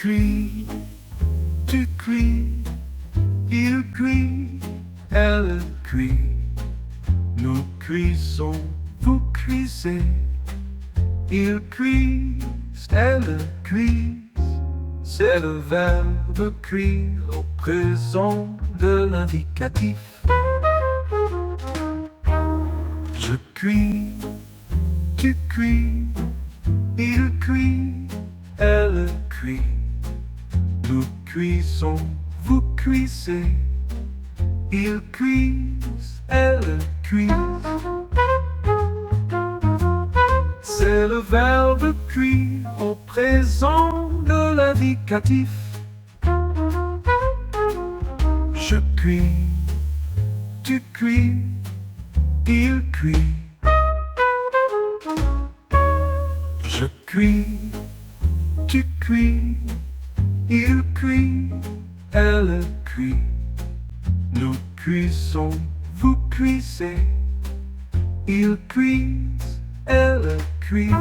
cuit, tu cuis, il cuit, elle cuit. Nous cuisons, vous cuisez. Il cuise, elle cuise. C'est le verbe cuire au présent de l'indicatif. Je cuis, tu cuis, il cuit, elle cuit. Nous cuisons, vous cuisez. Il cuise, elle cuise. C'est le verbe cuire au présent de l'indicatif. Je cuis, tu cuis, il cuit. Je cuis, tu cuis, il cuit, elle cuit. Nous cuisons, vous cuisez. Il cuise, elle cuise.